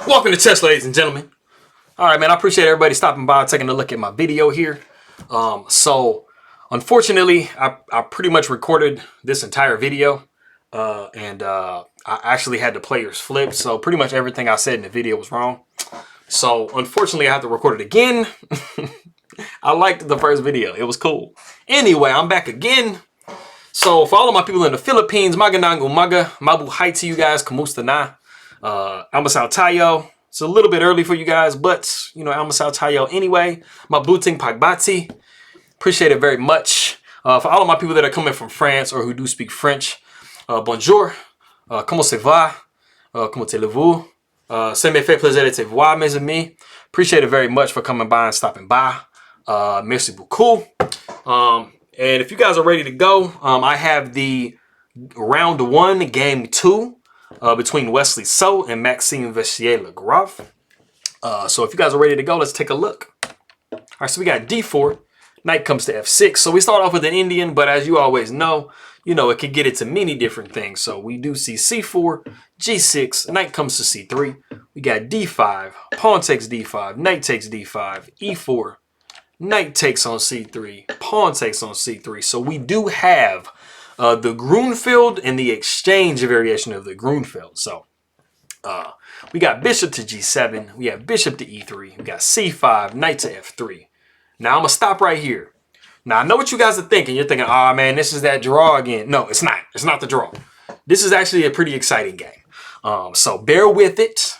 Welcome to chess, ladies and gentlemen. All right, man, I appreciate everybody stopping by, taking a look at my video here. So unfortunately, I pretty much recorded this entire video, and I actually had the players flipped. So pretty much everything I said in the video was wrong. So unfortunately, I have to record it again. I liked the first video. It was cool. Anyway, I'm back again. So for all of my people in the Philippines, magandang umaga, mabuhay to you guys, kamusta na? Almasal tayo. It's a little bit early for you guys, but you know, almasal tayo anyway. Mabuting pagbati. Appreciate it very much. For all of my people that are coming from France or who do speak French, bonjour, comment ça va? Comment allez-vous? Ça me fait plaisir de te voir, mes amis. Appreciate it very much for coming by and stopping by. Merci beaucoup. And if you guys are ready to go, I have the round 1, game 2 between Wesley So and Maxime Vachier-Lagrave. So if you guys are ready to go, let's take a look. All right, so we got D4. Knight comes to F6. So we start off with an Indian, but as you always know, it could get into many different things. So we do see C4, G6, knight comes to C3. We got D5, pawn takes D5, knight takes D5, E4, knight takes on C3, pawn takes on C3. So we do have the Grunfeld and the exchange variation of the Grunfeld. So we got bishop to G7, we have bishop to E3, we got C5, knight to F3. Now I'm going to stop right here. Now I know what you guys are thinking. You're thinking, oh man, this is that draw again. No, it's not. It's not the draw. This is actually a pretty exciting game. So bear with it.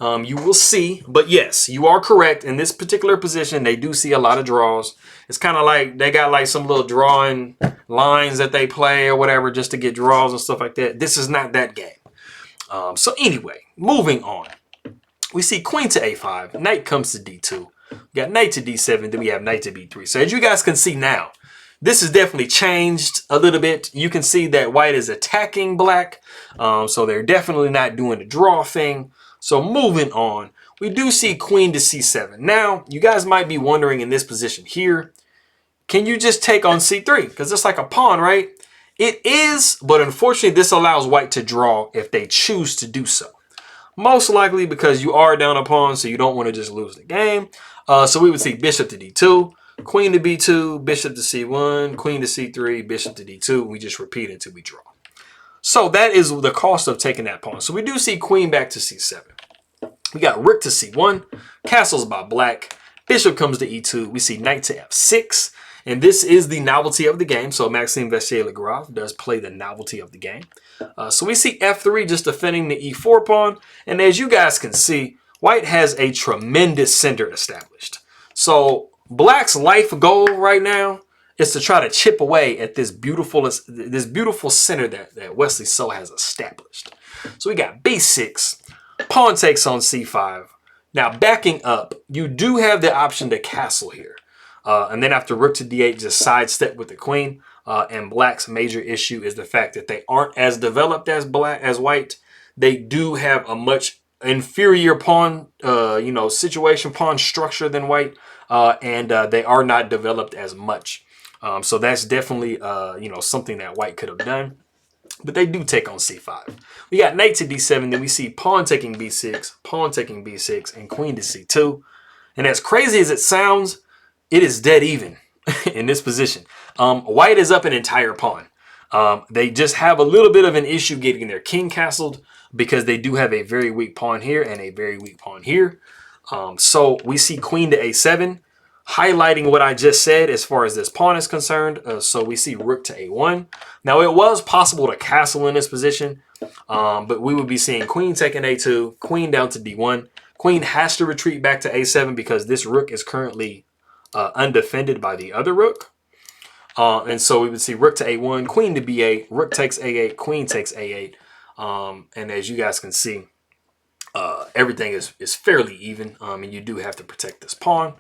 You will see. But yes, you are correct. In this particular position, they do see a lot of draws. It's kind of like they got like some little drawing lines that they play or whatever just to get draws and stuff like that. This is not that game. So anyway, moving on. We see queen to A5. Knight comes to D2. We got knight to D7. Then we have knight to B3. So as you guys can see now, this has definitely changed a little bit. You can see that white is attacking black. So they're definitely not doing the draw thing. So moving on, we do see queen to C7. Now, you guys might be wondering in this position here, can you just take on C3? Because it's like a pawn, right? It is, but unfortunately, this allows white to draw if they choose to do so. Most likely because you are down a pawn, so you don't want to just lose the game. So we would see bishop to D2, queen to B2, bishop to C1, queen to C3, bishop to D2. We just repeat until we draw. So that is the cost of taking that pawn. So we do see queen back to C7. We got rook to C1, castles by black, bishop comes to E2. We see knight to F6. And this is the novelty of the game. So Maxime Vachier-Lagrave does play the novelty of the game. So we see F3 just defending the E4 pawn. And as you guys can see, white has a tremendous center established. So black's life goal right now is to try to chip away at this beautiful center that Wesley So has established. So we got B6, pawn takes on C5. Now backing up, you do have the option to castle here. And then after rook to D8, just sidestep with the queen. And black's major issue is the fact that they aren't as developed as white. They do have a much inferior pawn, situation, pawn structure than white. And they are not developed as much. So that's definitely, something that white could have done. But they do take on C5. We got knight to D7. Then we see pawn taking B6, pawn taking B6, and queen to C2. And as crazy as it sounds, it is dead even in this position. White is up an entire pawn. They just have a little bit of an issue getting their king castled because they do have a very weak pawn here and a very weak pawn here. So we see queen to A7, highlighting what I just said as far as this pawn is concerned. So we see rook to A1. Now it was possible to castle in this position, but we would be seeing queen taking A2, queen down to D1. Queen has to retreat back to A7 because this rook is currently undefended by the other rook. And so we would see rook to A1, queen to B8, rook takes A8, queen takes A8. And as you guys can see, everything is fairly even, and you do have to protect this pawn.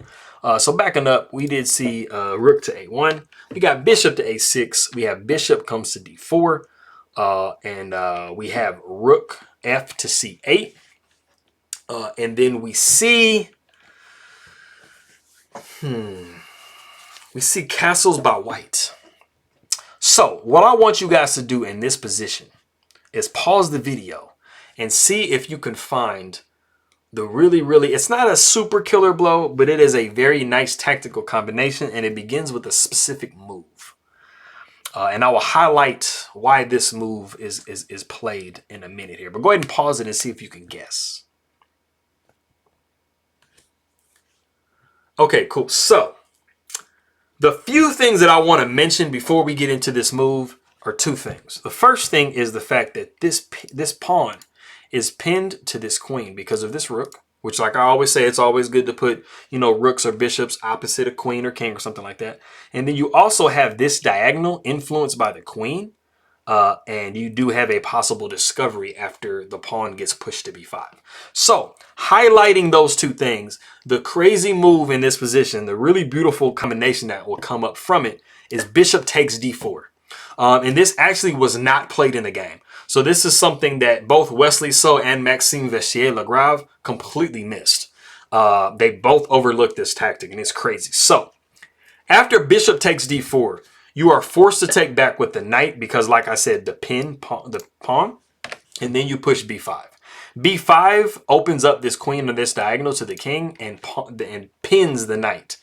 So backing up, we did see rook to A1. We got bishop to A6. We have bishop comes to D4. And we have rook F to C8. And then we see... We see castles by white. So what I want you guys to do in this position is pause the video and see if you can find the really, it's not a super killer blow, but it is a very nice tactical combination, and it begins with a specific move. And I will highlight why this move is played in a minute here. But go ahead and pause it and see if you can guess. Okay, cool. So the few things that I want to mention before we get into this move are two things. The first thing is the fact that this pawn is pinned to this queen because of this rook, which, like I always say, it's always good to put, you know, rooks or bishops opposite a queen or king or something like that. And then you also have this diagonal influenced by the queen. And you do have a possible discovery after the pawn gets pushed to b5. So highlighting those two things, the crazy move in this position, the really beautiful combination that will come up from it is bishop takes d4. And this actually was not played in the game. So this is something that both Wesley So and Maxime Vachier-Lagrave completely missed. They both overlooked this tactic, and it's crazy. So after bishop takes d4, you are forced to take back with the knight because, like I said, the pawn, and then you push b5. b5 opens up this queen on this diagonal to the king and pins the knight.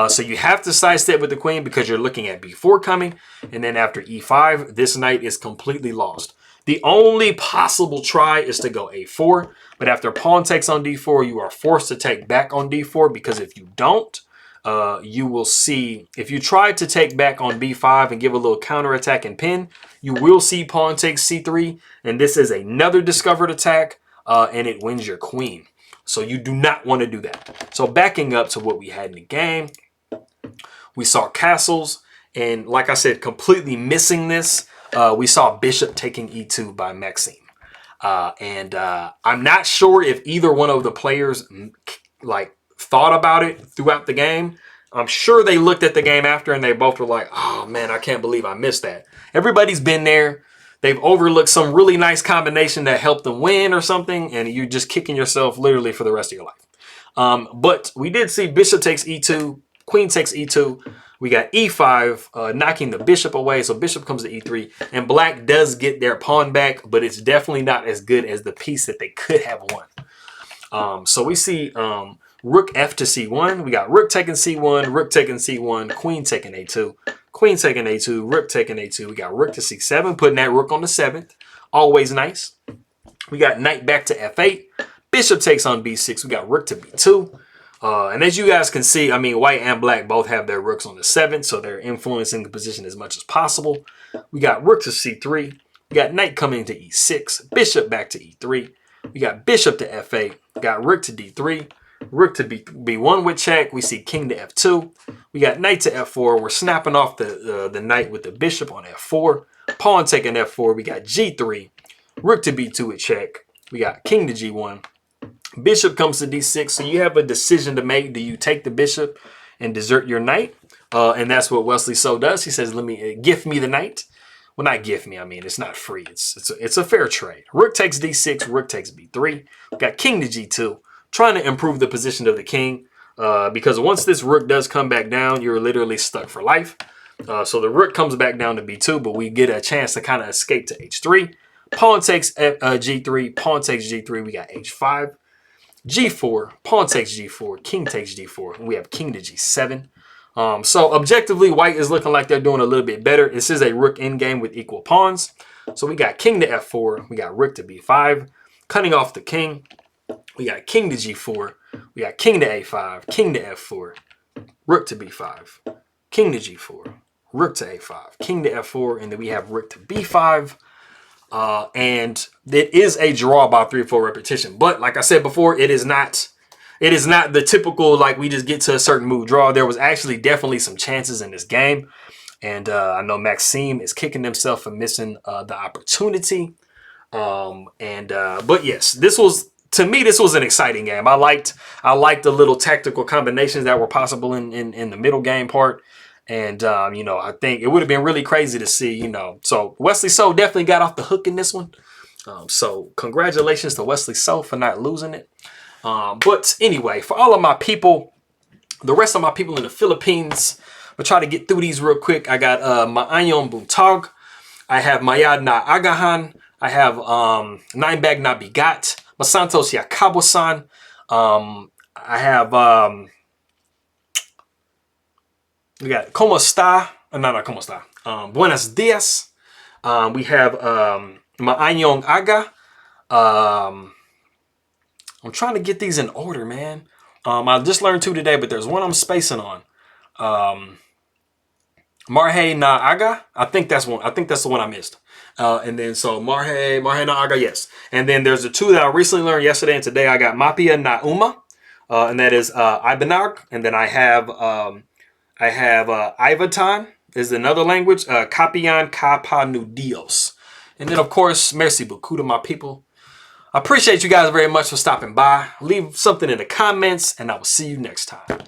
So you have to sidestep with the queen because you're looking at b4 coming, and then after e5, this knight is completely lost. The only possible try is to go a4, but after pawn takes on d4, you are forced to take back on d4 because if you don't, you will see, if you try to take back on b5 and give a little counterattack and pin, you will see pawn takes c3, and this is another discovered attack, and it wins your queen. So you do not want to do that. So backing up to what we had in the game, we saw castles, and like I said, completely missing this, we saw bishop taking e2 by Maxime. I'm not sure if either one of the players thought about it throughout the game. I'm sure they looked at the game after and they both were like, oh man, I can't believe I missed that. Everybody's been there. They've overlooked some really nice combination that helped them win or something, and you're just kicking yourself literally for the rest of your life. But we did see bishop takes e2, queen takes e2. We got e5, knocking the bishop away, so bishop comes to e3, and black does get their pawn back, but it's definitely not as good as the piece that they could have won. So we see rook f to c1. We got rook taking c1, rook taking c1, queen taking a2, queen taking a2, rook taking a2. We got rook to c7, putting that rook on the 7th. Always nice. We got knight back to f8. Bishop takes on b6. We got rook to b2. And as you guys can see, I mean, white and black both have their rooks on the 7th, so they're influencing the position as much as possible. We got rook to c3. We got knight coming to e6. Bishop back to e3. We got bishop to f8. We got rook to d3. Rook to b1 with check. We see king to f2. We got knight to f4. We're snapping off the knight with the bishop on f4. Pawn taking f4. We got g3. Rook to b2 with check. We got king to g1. Bishop comes to d6. So you have a decision to make. Do you take the bishop and desert your knight? And that's what Wesley So does. He says, "Let me gift me the knight." Well, not gift me. I mean, it's not free. It's a fair trade. Rook takes d6. Rook takes b3. We got king to g2. Trying to improve the position of the king, because once this rook does come back down, you're literally stuck for life. So the rook comes back down to b2, but we get a chance to kind of escape to h3. Pawn takes g3, pawn takes g3, we got h5. g4, pawn takes g4, king takes g4, and we have king to g7. So objectively, white is looking like they're doing a little bit better. This is a rook endgame with equal pawns. So we got king to f4, we got rook to b5, cutting off the king. We got king to g4, we got king to a5, king to f4, rook to b5, king to g4, rook to a5, king to f4, and then we have rook to b5. And it is a draw by 3-4 repetition. But like I said before, it is not the typical, like, we just get to a certain move draw. There was actually definitely some chances in this game. And I know Maxime is kicking himself for missing the opportunity. But yes, to me, this was an exciting game. I liked the little tactical combinations that were possible in the middle game part. And, you know, I think it would have been really crazy to see, you know. So Wesley So definitely got off the hook in this one. So congratulations to Wesley So for not losing it. But anyway, for all of my people, the rest of my people in the Philippines, we'll try to get through these real quick. I got Maayon Buntag. I have Mayad na Agahan. I have 9-bag na bigat. Masanto siya kabosan. I have we got como esta. No, como esta. Buenos dias. We have maanyong aga. I'm trying to get these in order, man. I just learned 2 today, but there's one I'm spacing on. Marhe na aga. I think that's one. I think that's the one I missed. And then so Marhe na aga, yes. And then there's the 2 that I recently learned yesterday and today. I got Mapia na uma, and that is Ibanag. And then I have Ivatan is another language. Kapian Kapa Nudios. And then of course, merci beaucoup to my people. I appreciate you guys very much for stopping by. Leave something in the comments, and I will see you next time.